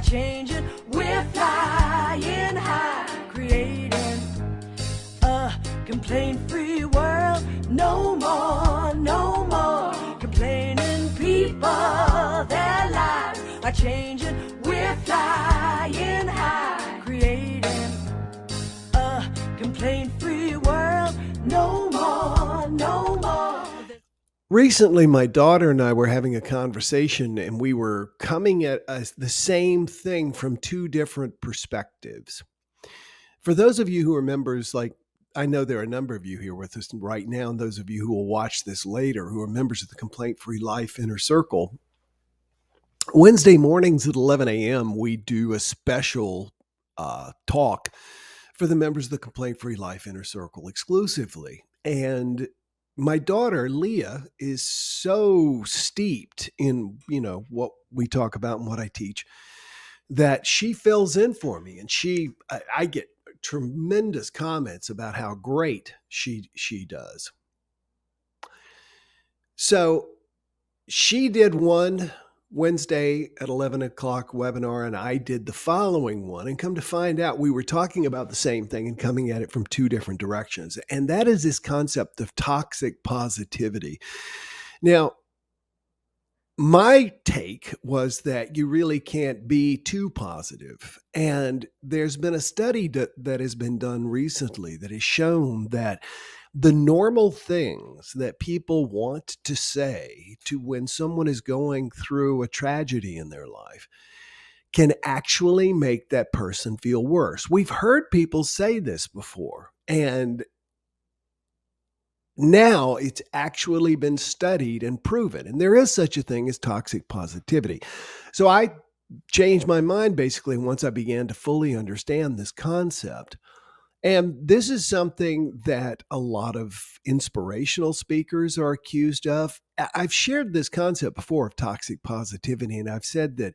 changing, we're flying high, creating a complaint-free world. No more complaining people. Their lives are changing, we're flying high, creating a complaint-free world. No more. Recently, my daughter and I were having a conversation, and we were coming at the same thing from two different perspectives. For those of you who are members, like I know there are a number of you here with us right now, and those of you who will watch this later who are members of the Complaint Free Life Inner Circle, Wednesday mornings at 11 a.m., we do a special talk for the members of the Complaint Free Life Inner Circle exclusively. And my daughter, Leah, is so steeped in, what we talk about and what I teach that she fills in for me. And I get tremendous comments about how great she does. So she did one Wednesday at 11 o'clock webinar, and I did the following one, and come to find out we were talking about the same thing and coming at it from two different directions. And that is this concept of toxic positivity. Now, my take was that you really can't be too positive. And there's been a study that has been done recently that has shown that the normal things that people want to say to when someone is going through a tragedy in their life can actually make that person feel worse. We've heard people say this before, and now it's actually been studied and proven. And there is such a thing as toxic positivity. So I changed my mind basically once I began to fully understand this concept. And this is something that a lot of inspirational speakers are accused of. I've shared this concept before of toxic positivity, and I've said that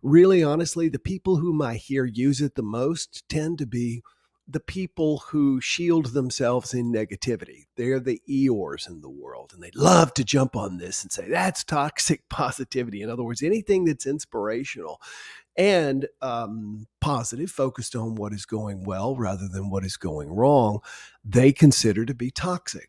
really honestly, the people whom I hear use it the most tend to be the people who shield themselves in negativity. They're the Eeyores in the world, and they love to jump on this and say, that's toxic positivity. In other words, anything that's inspirational and positive, focused on what is going well rather than what is going wrong, they consider to be toxic.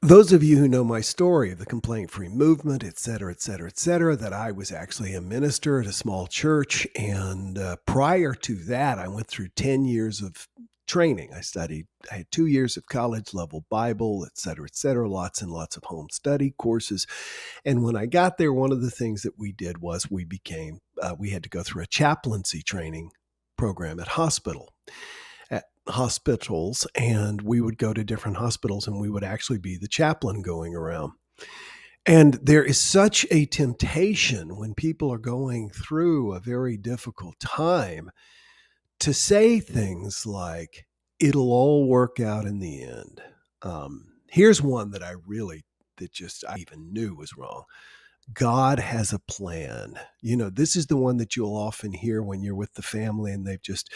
Those of you who know my story of the complaint-free movement, et cetera, that I was actually a minister at a small church. And prior to that, I went through 10 years of training. I had 2 years of college level Bible, et cetera, lots and lots of home study courses. And when I got there, one of the things that we did was we had to go through a chaplaincy training program at hospitals, and we would go to different hospitals and we would actually be the chaplain going around. And there is such a temptation when people are going through a very difficult time to say things like, it'll all work out in the end. Here's one that I even knew was wrong. God has a plan. This is the one that you'll often hear when you're with the family and they've just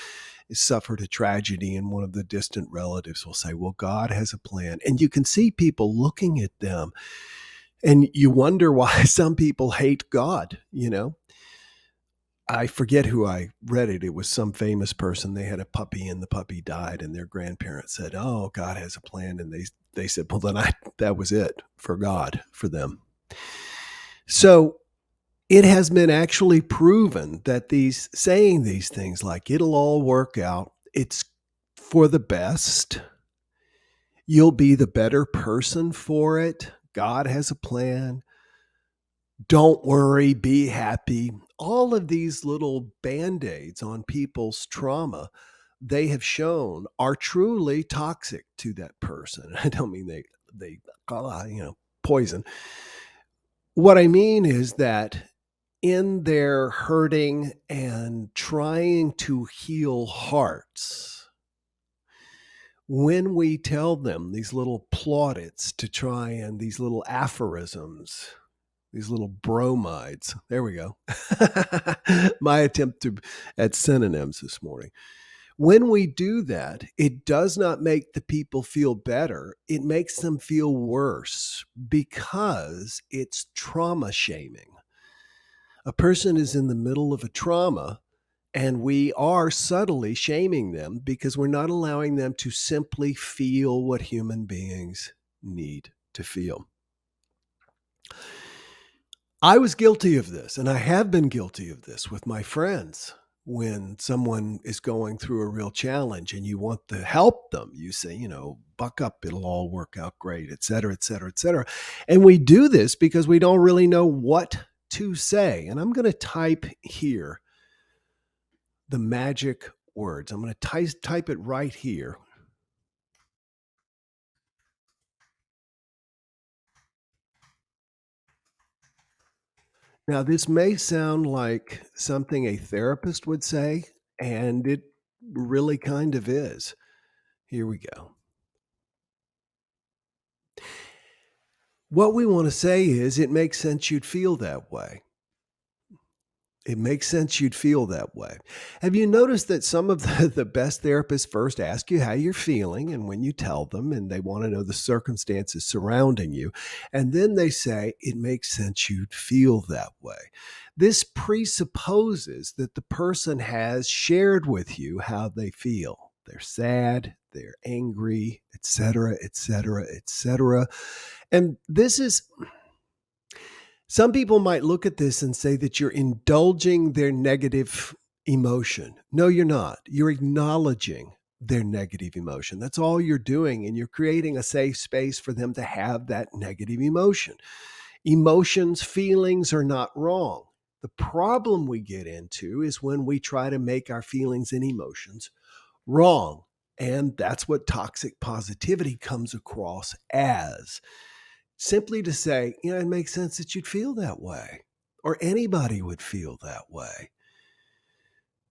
suffered a tragedy, and one of the distant relatives will say, well, God has a plan. And you can see people looking at them and you wonder why some people hate God. I forget who I read it. It was some famous person. They had a puppy and the puppy died, and their grandparents said, oh, God has a plan. And they said, well, then that was it for God, for them. So it has been actually proven that saying these things like, it'll all work out, it's for the best, you'll be the better person for it, God has a plan, don't worry, be happy, all of these little Band-Aids on people's trauma, they have shown are truly toxic to that person. I don't mean they poison. What I mean is that in their hurting and trying to heal hearts, when we tell them these little plaudits to try and these little aphorisms, these little bromides, there we go. My attempt at synonyms this morning. When we do that, it does not make the people feel better. It makes them feel worse because it's trauma shaming. A person is in the middle of a trauma, and we are subtly shaming them because we're not allowing them to simply feel what human beings need to feel. I was guilty of this, and I have been guilty of this with my friends. When someone is going through a real challenge and you want to help them, you say, buck up, it'll all work out great, et cetera, et cetera, et cetera. And we do this because we don't really know what to say. And I'm going to type here the magic words. I'm going to type it right here. Now, this may sound like something a therapist would say, and it really kind of is. Here we go. What we want to say is, it makes sense you'd feel that way. It makes sense you'd feel that way. Have you noticed that some of the best therapists first ask you how you're feeling, and when you tell them, and they want to know the circumstances surrounding you, and then they say, it makes sense you'd feel that way. This presupposes that the person has shared with you how they feel. They're sad, they're angry, etc., etc., etc. And this is, some people might look at this and say that you're indulging their negative emotion. No, you're not. You're acknowledging their negative emotion. That's all you're doing. And you're creating a safe space for them to have that negative emotion. Emotions, feelings are not wrong. The problem we get into is when we try to make our feelings and emotions wrong. And that's what toxic positivity comes across as. Simply to say, it makes sense that you'd feel that way, or anybody would feel that way.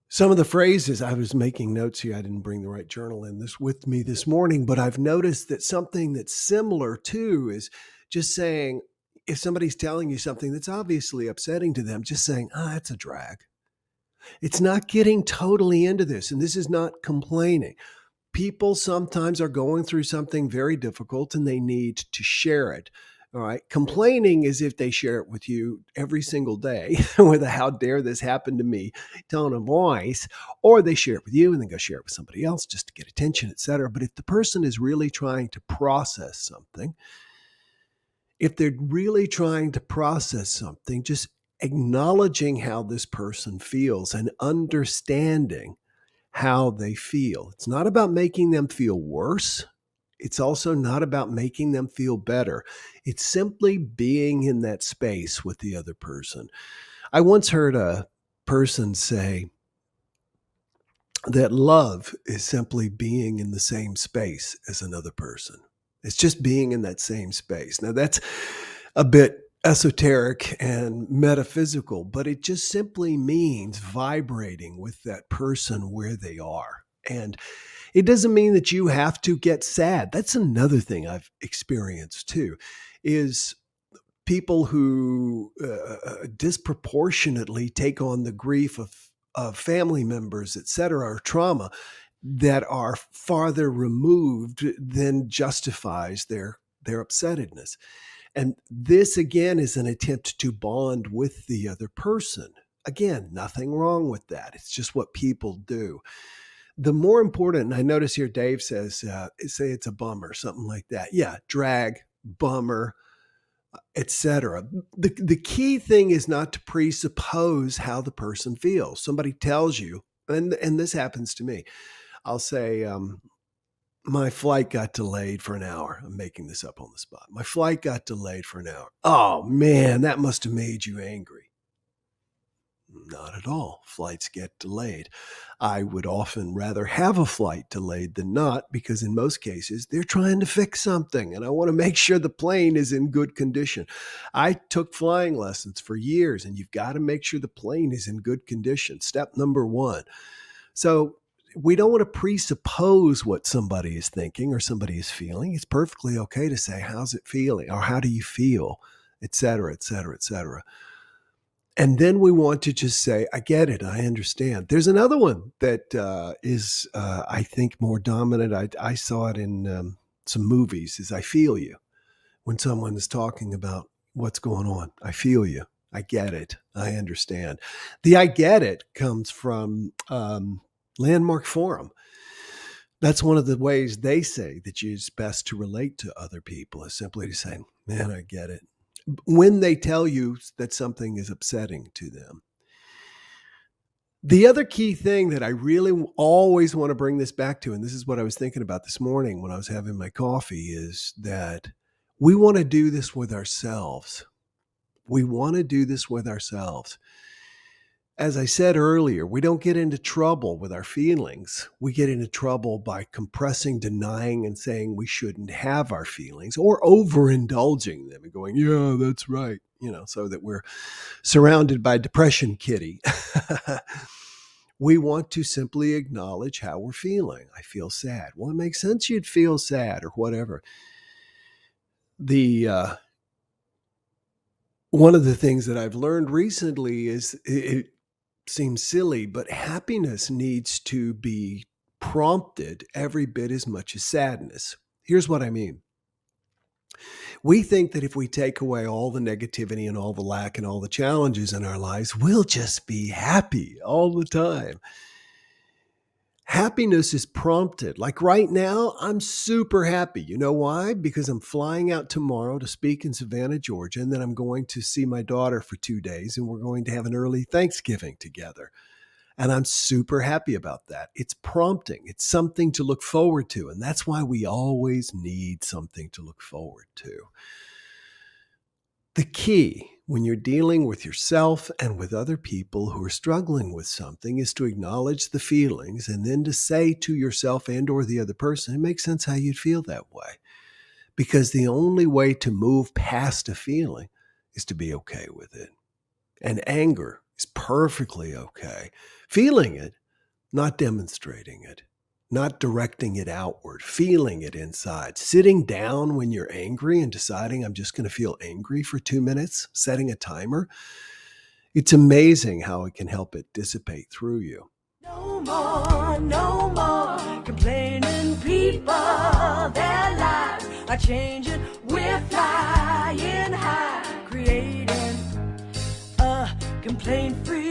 Some of the phrases, I was making notes here. I didn't bring the right journal in this with me this morning, but I've noticed that something that's similar too is just saying, if somebody's telling you something that's obviously upsetting to them, just saying, it's a drag. It's not getting totally into this, and this is not complaining. People sometimes are going through something very difficult and they need to share it. All right. Complaining is if they share it with you every single day with a how dare this happen to me tone of voice, or they share it with you and then go share it with somebody else just to get attention, etc. But if the person is really trying to process something, just acknowledging how this person feels and understanding how they feel. It's not about making them feel worse. It's also not about making them feel better. It's simply being in that space with the other person. I once heard a person say that love is simply being in the same space as another person. It's just being in that same space. Now, that's a bit esoteric and metaphysical, but it just simply means vibrating with that person where they are. And it doesn't mean that you have to get sad. That's another thing I've experienced too, is people who disproportionately take on the grief of family members, et cetera, or trauma that are farther removed than justifies their upsettedness. And this, again, is an attempt to bond with the other person. Again, nothing wrong with that. It's just what people do. The more important, and I notice here Dave says, say it's a bummer, something like that. Yeah, drag, bummer, etc. The key thing is not to presuppose how the person feels. Somebody tells you, and this happens to me. I'll say, my flight got delayed for an hour. I'm making this up on the spot. My flight got delayed for an hour. Oh man, that must have made you angry. Not at all. Flights get delayed. I would often rather have a flight delayed than not, because in most cases they're trying to fix something and I want to make sure the plane is in good condition. I took flying lessons for years, and you've got to make sure the plane is in good condition. Step number one. So we don't want to presuppose what somebody is thinking or somebody is feeling. It's perfectly okay to say, how's it feeling? Or how do you feel? Et cetera, et cetera, et cetera. And then we want to just say, I get it. I understand. There's another one that is, I think, more dominant. I saw it in some movies, is I feel you. When someone is talking about what's going on, I feel you. I get it. I understand. The I get it comes from Landmark Forum. That's one of the ways they say that it's best to relate to other people, is simply to say, man, I get it. When they tell you that something is upsetting to them. The other key thing that I really always want to bring this back to, and this is what I was thinking about this morning when I was having my coffee, is that we want to do this with ourselves. We want to do this with ourselves. As I said earlier, we don't get into trouble with our feelings. We get into trouble by compressing, denying, and saying we shouldn't have our feelings, or overindulging them and going, yeah, that's right, so that we're surrounded by depression kitty. We want to simply acknowledge how we're feeling. I feel sad. Well, it makes sense you'd feel sad or whatever. One of the things that I've learned recently is, it seems silly, but happiness needs to be prompted every bit as much as sadness. Here's what I mean. We think that if we take away all the negativity and all the lack and all the challenges in our lives, we'll just be happy all the time. Happiness is prompted. Like right now, I'm super happy. You know why? Because I'm flying out tomorrow to speak in Savannah, Georgia, and then I'm going to see my daughter for 2 days, and we're going to have an early Thanksgiving together. And I'm super happy about that. It's prompting. It's something to look forward to. And that's why we always need something to look forward to. The key when you're dealing with yourself and with other people who are struggling with something is to acknowledge the feelings, and then to say to yourself and or the other person, it makes sense how you'd feel that way. Because the only way to move past a feeling is to be okay with it. And anger is perfectly okay. Feeling it, not demonstrating it, not directing it outward, feeling it inside, sitting down when you're angry and deciding I'm just going to feel angry for 2 minutes, setting a timer. It's amazing how it can help it dissipate through you. No more complaining people. Their lives are changing. We're flying high, creating a complaint-free